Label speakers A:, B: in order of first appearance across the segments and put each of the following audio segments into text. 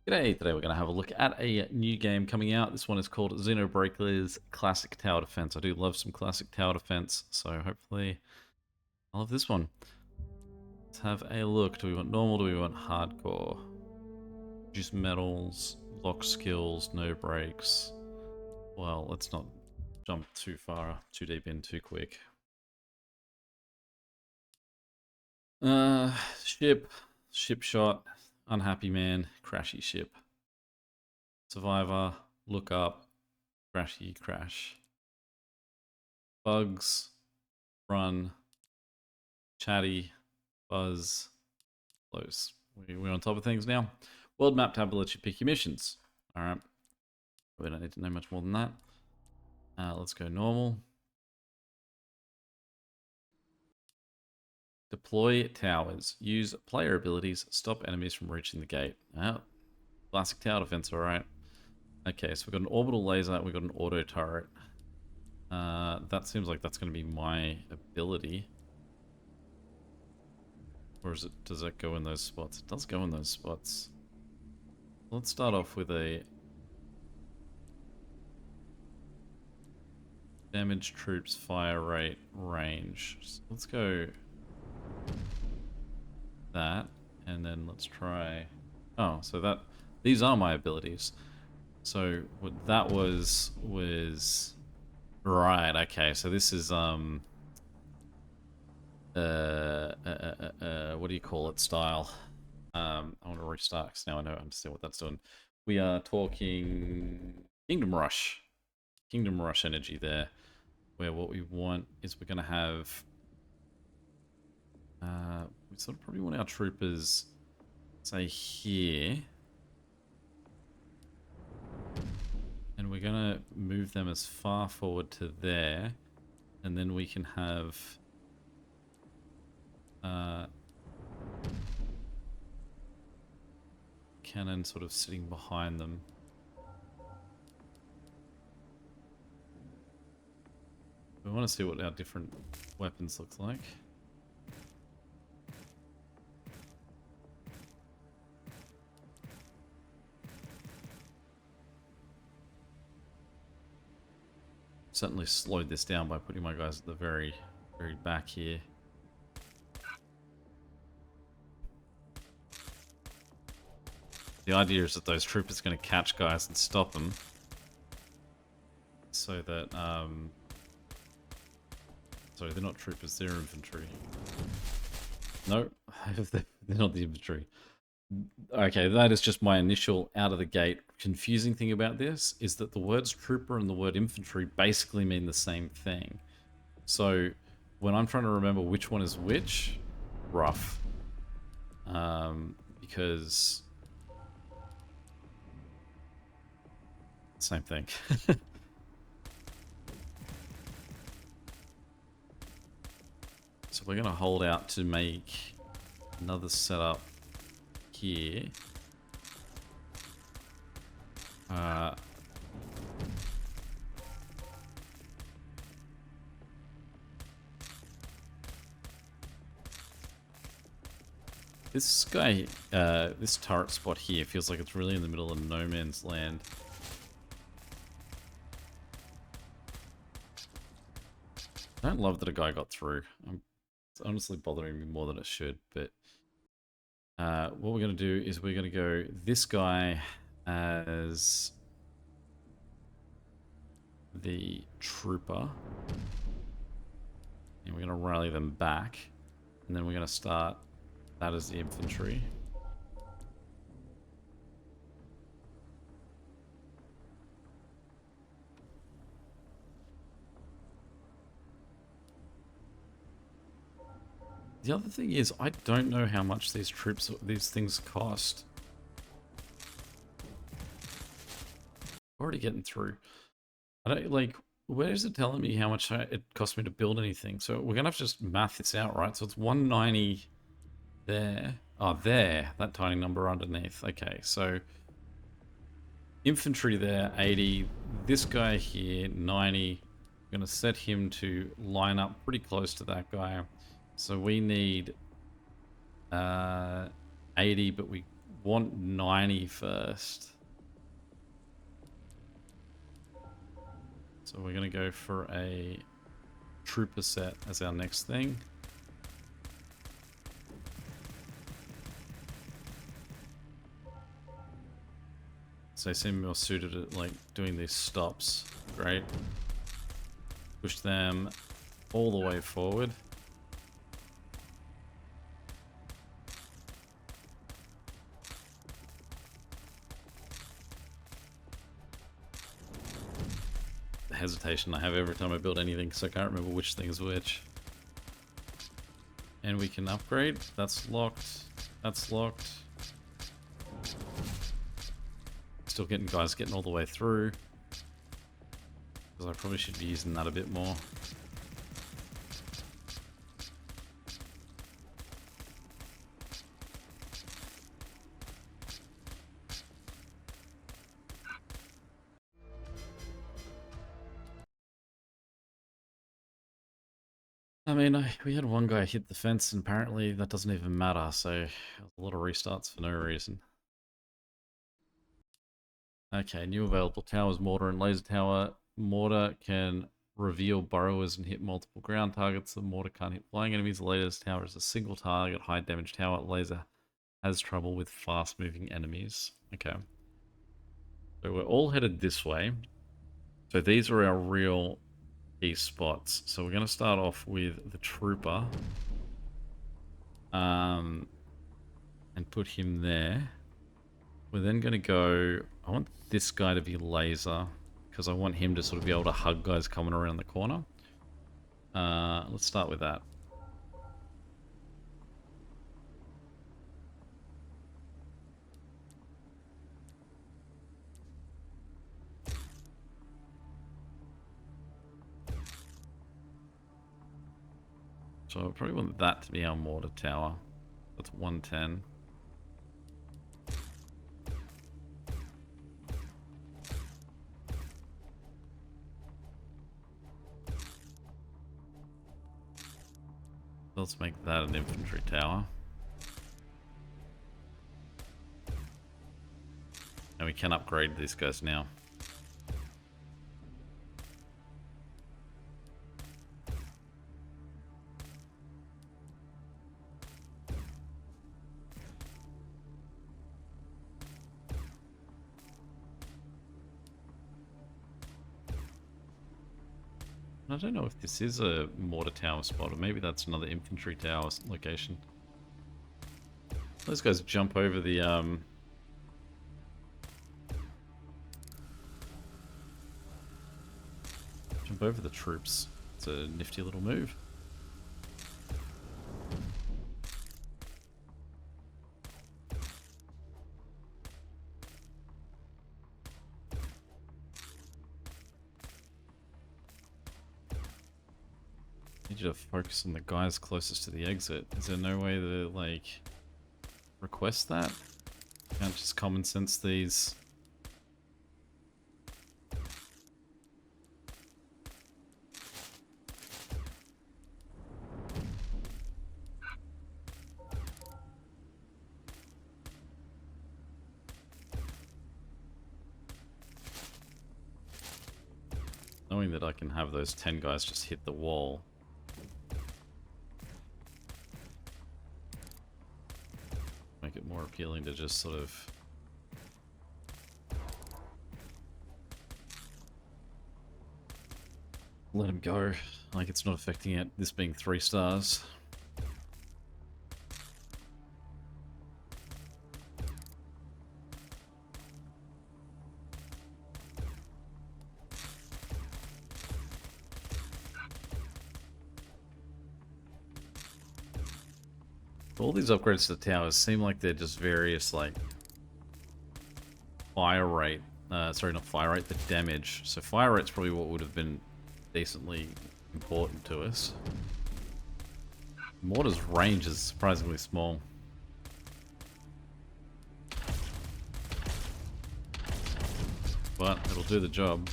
A: G'day, today we're going to have a look at a new game coming out. This one is called XENOBREAKERS Classic Tower Defense. I do love some classic tower defense, so hopefully I'll love this one. Let's have a look. Do we want normal? Do we want hardcore? Reduce metals, lock skills, no breaks. Well, let's not jump too far, too deep in, too quick. Ship shot, unhappy man, crashy ship. Survivor, look up, crashy crash. Bugs, run, chatty, buzz, close. We're on top of things now. World map tab will let you pick your missions. All right. We don't need to know much more than that. Let's go normal. Deploy towers. Use player abilities. Stop enemies from reaching the gate. Classic tower defense, all right. Okay, so we've got an orbital laser. We've got an auto turret. That seems like that's going to be my ability. Or is it, does it go in those spots? It does go in those spots. Let's start off with a damage troops, fire rate, range. So let's go that, and then let's try... Oh, so that... These are my abilities. So what that was... Right, okay, so this is, what do you call it, style? I want to restart because now I know, understand what that's doing. We are talking Kingdom Rush. Kingdom Rush energy there. Where what we want is we're going to have... we sort of probably want our troopers, say, here. And we're going to move them as far forward to there. And then we can have... cannon sort of sitting behind them. We want to see what our different weapons look like. Certainly slowed this down by putting my guys at the very back here. The idea is that those troopers are going to catch guys and stop them. So that, sorry, they're not troopers, they're infantry. No, they're not the infantry. Okay, that is just my initial out of the gate confusing thing about this, is that the words trooper and the word infantry basically mean the same thing. So when I'm trying to remember which one is which, rough. Because... Same thing. So we're going to hold out to make another setup here. This guy, this turret spot here feels like it's really in the middle of no man's land. I don't love that a guy got through. It's honestly bothering me more than it should, but what we're going to do is we're going to go this guy as the trooper, and we're going to rally them back, and then we're going to start that as the infantry. The other thing is, I don't know how much these things cost. Already getting through. I don't, like, where is it telling me how much it cost me to build anything? So we're going to have to just math this out, right? So it's 190 there. Oh, there. That tiny number underneath. Okay, so infantry there, 80. This guy here, 90. I'm going to set him to line up pretty close to that guy. So we need 80, but we want 90 first. So we're going to go for a trooper set as our next thing. So they seem more suited at like doing these stops. Great. Push them all the way forward. The hesitation I have every time I build anything, so I can't remember which thing is which. And we can upgrade. That's locked. That's locked. Still getting guys getting all the way through. Because I probably should be using that a bit more. I mean, we had one guy hit the fence, and apparently that doesn't even matter, so a lot of restarts for no reason. Okay, new available towers, mortar and laser tower. Mortar can reveal burrowers and hit multiple ground targets. The mortar can't hit flying enemies. The laser tower is a single target, high damage tower. Laser has trouble with fast moving enemies. Okay. So we're all headed this way. So these are our real key spots. So we're going to start off with the trooper. And put him there. We're then going to go... I want this guy to be laser, because I want him to sort of be able to hug guys coming around the corner. Let's start with that. So I probably want that to be our mortar tower. That's 110. Let's make that an infantry tower. And we can upgrade these guys now. I don't know if this is a mortar tower spot, or maybe that's another infantry tower location. Those guys jump over the troops. It's a nifty little move. Need you to focus on the guys closest to the exit. Is there no way to, like, request that? Can't just common sense these... Knowing that I can have those 10 guys just hit the wall. Make it more appealing to just sort of... let him go. Like, it's not affecting it, this being 3 stars. All these upgrades to the towers seem like they're just various, like, fire rate. Sorry, not fire rate, but damage. So fire rate's probably what would have been decently important to us. Mortar's range is surprisingly small. But it'll do the job.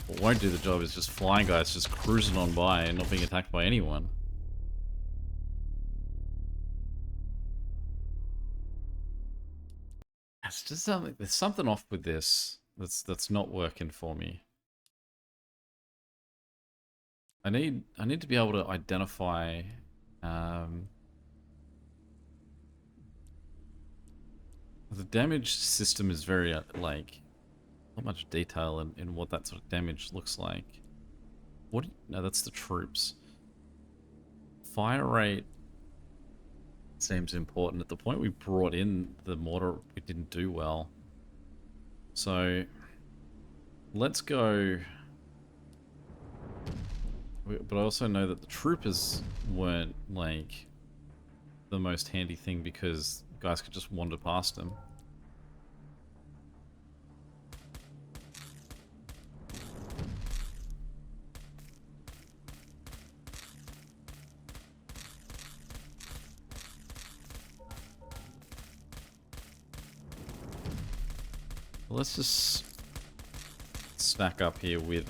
A: What won't do the job is just flying guys just cruising on by and not being attacked by anyone. It's just something. There's something off with this. That's not working for me. I need to be able to identify. The damage system is very like not much detail in what that sort of damage looks like. What? No, that's the troops. Fire rate seems important. At the point we brought in the mortar, we didn't do well. So let's go. But I also know that the troopers weren't like the most handy thing because guys could just wander past them. Let's just stack up here with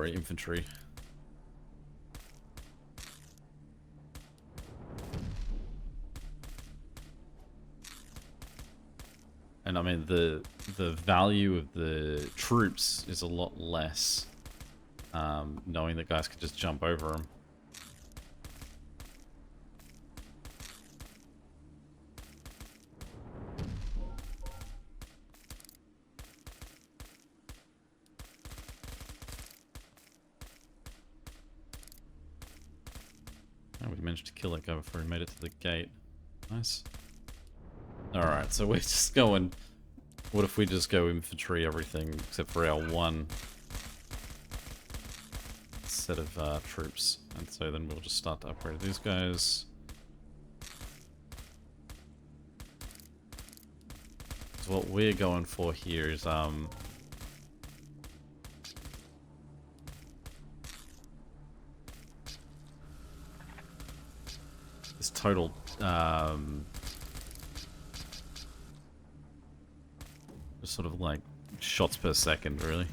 A: infantry. And I mean the value of the troops is a lot less, knowing that guys could just jump over them. Oh, we managed to kill that guy before he made it to the gate. Nice. Alright, so we're just going... What if we just go infantry everything except for our one set of troops? And so then we'll just start to upgrade these guys. So what we're going for here is this total just sort of like shots per second, really.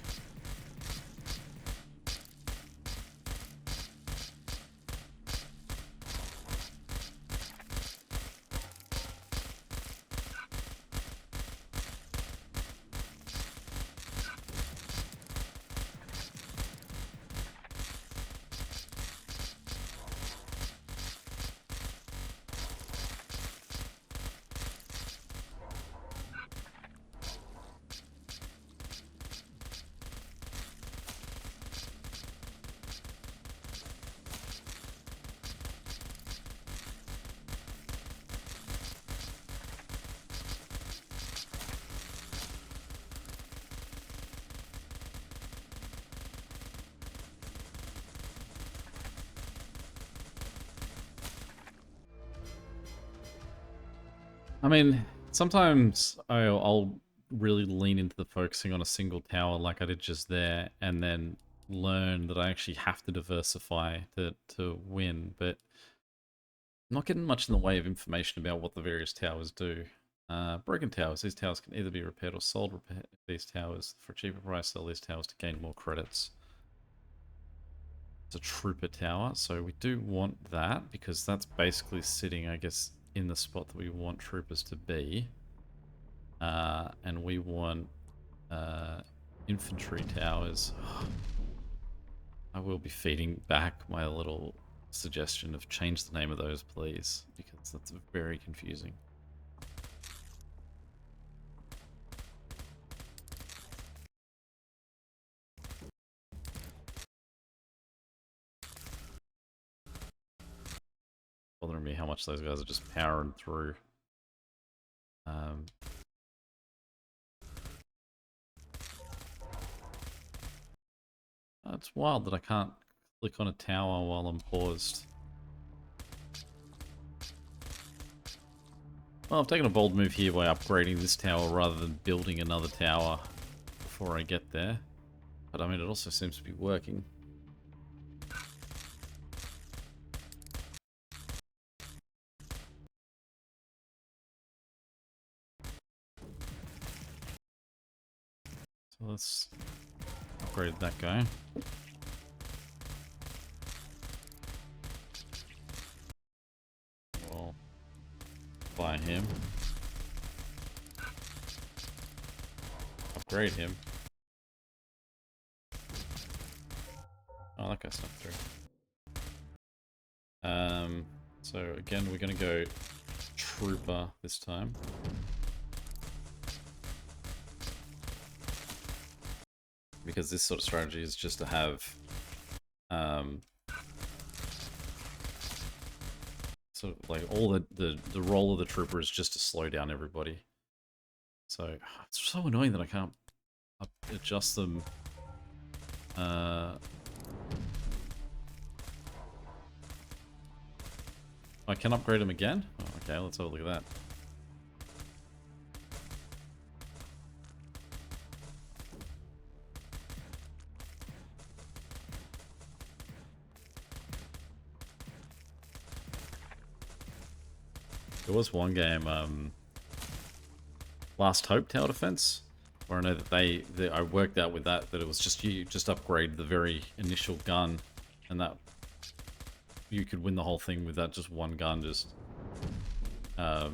A: I mean, sometimes I'll really lean into the focusing on a single tower like I did just there, and then learn that I actually have to diversify to win, but I'm not getting much in the way of information about what the various towers do. Broken towers. These towers can either be repaired or sold. Repair these towers for a cheaper price. Sell these towers to gain more credits. It's a trooper tower, so we do want that because that's basically sitting, I guess, in the spot that we want troopers to be. And we want infantry towers. I will be feeding back my little suggestion of change the name of those, please, because that's very confusing. Bothering me how much those guys are just powering through. It's wild that I can't click on a tower while I'm paused. Well, I've taken a bold move here by upgrading this tower rather than building another tower before I get there. But I mean, it also seems to be working. So let's upgrade that guy. Buy him. Upgrade him. Oh, that guy snuck through. So again, we're gonna go Trooper this time. Because this sort of strategy is just to have sort of like all the role of the Trooper is just to slow down everybody. So it's so annoying that I can't adjust them. I can upgrade them again? Oh, okay, let's have a look at that. There was one game, Last Hope Tower Defense, where I know that I worked out with that it was just you just upgrade the very initial gun, and that you could win the whole thing with that just one gun. Just it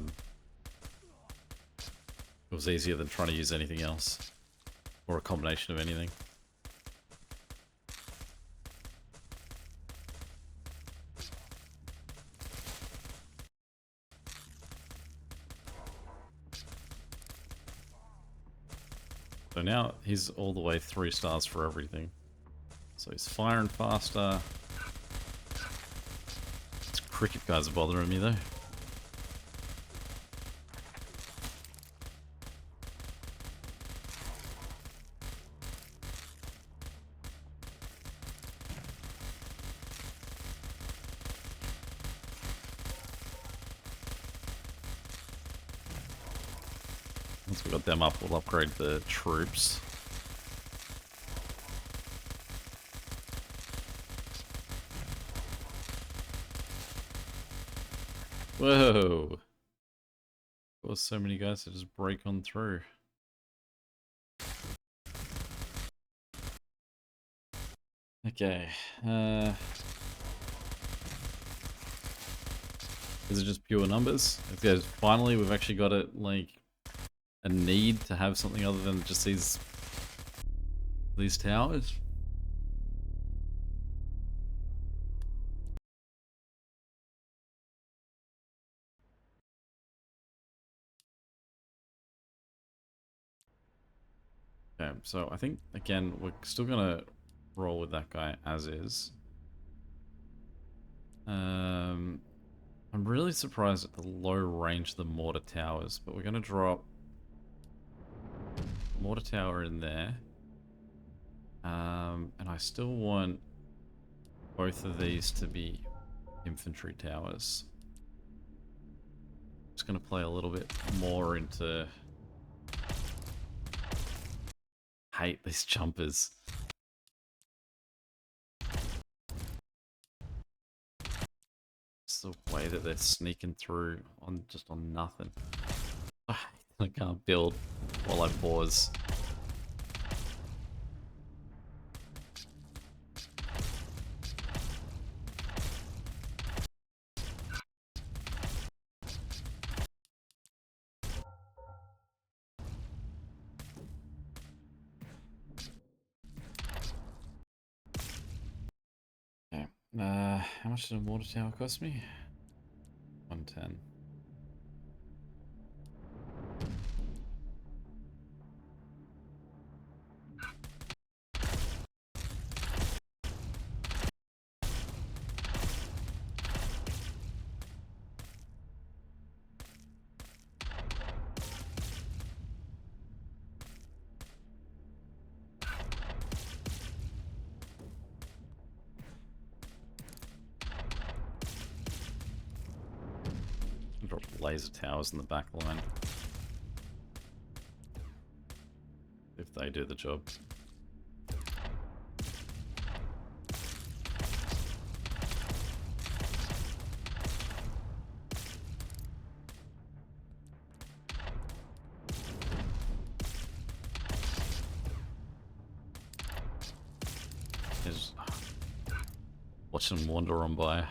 A: was easier than trying to use anything else, or a combination of anything. So now he's all the way 3 stars for everything. So he's firing faster. These cricket guys are bothering me though. Once we got them up, we'll upgrade the troops. Whoa! There was so many guys that just break on through. Okay. Is it just pure numbers? Okay, finally we've actually got it like a need to have something other than just these towers. Okay, so I think again we're still gonna roll with that guy as is. I'm really surprised at the low range of the mortar towers, but we're gonna drop mortar tower in there. And I still want both of these to be infantry towers. Just gonna play a little bit more into... Hate these jumpers. It's the way that they're sneaking through on just on nothing. I can't build while I pause. Okay. How much did a mortar tower cost me? 110. Drop laser towers in the back line. If they do the job. Just watch them wander on by.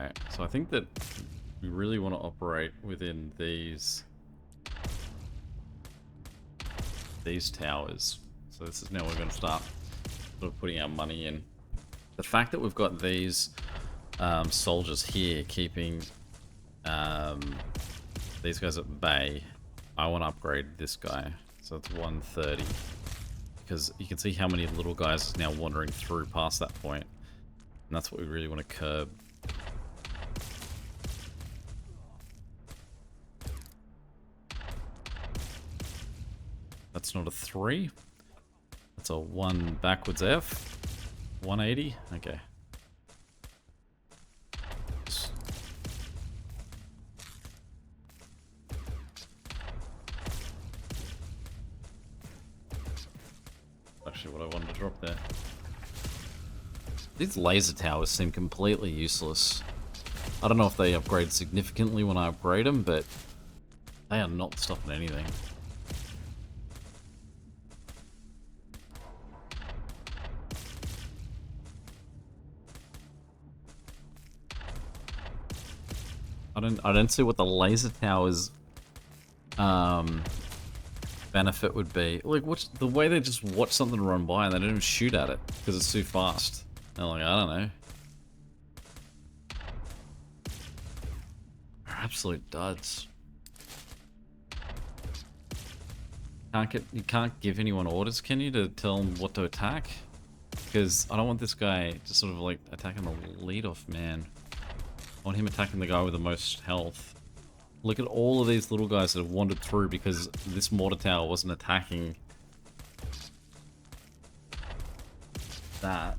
A: Okay, so I think that we really want to operate within these towers. So this is now we're going to start sort of putting our money in. The fact that we've got these soldiers here keeping these guys at bay, I want to upgrade this guy. So it's 130. Because you can see how many little guys is now wandering through past that point. And that's what we really want to curb. That's not a 3. That's a 1 backwards F. 180. Okay. Actually what I wanted to drop there. These laser towers seem completely useless. I don't know if they upgrade significantly when I upgrade them, but they are not stopping anything. I don't see what the laser towers benefit would be. Like, what's the way they just watch something run by and they don't even shoot at it because it's too fast. They're like, I don't know. They're absolute duds. You can't give anyone orders, can you, to tell them what to attack? Because I don't want this guy just sort of like attacking the lead-off man. I want him attacking the guy with the most health. Look at all of these little guys that have wandered through because this mortar tower wasn't attacking that.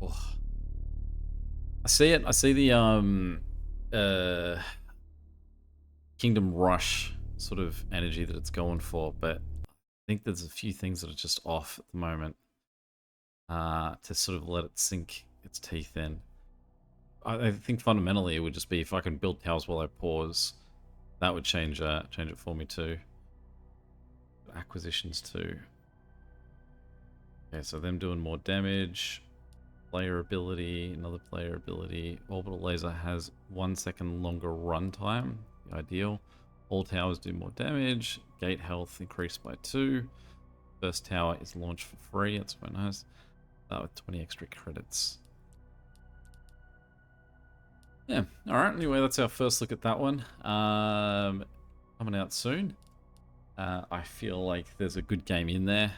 A: Oh. I see it. I see the Kingdom Rush sort of energy that it's going for, but I think there's a few things that are just off at the moment to sort of let it sink its teeth in. I think fundamentally it would just be if I can build towers while I pause, that would change it for me too. Acquisitions too. Okay, so them doing more damage, player ability, another player ability. Orbital laser has 1 second longer run time, ideal. All towers do more damage. Gate health increased by 2. First tower is launched for free. That's quite nice. With 20 extra credits. Yeah, alright, anyway, that's our first look at that one. Coming out soon. I feel like there's a good game in there.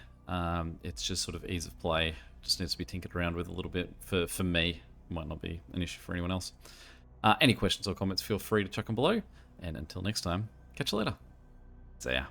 A: It's just sort of ease of play. Just needs to be tinkered around with a little bit for me. Might not be an issue for anyone else. Any questions or comments, feel free to chuck them below. And until next time, catch you later. See ya.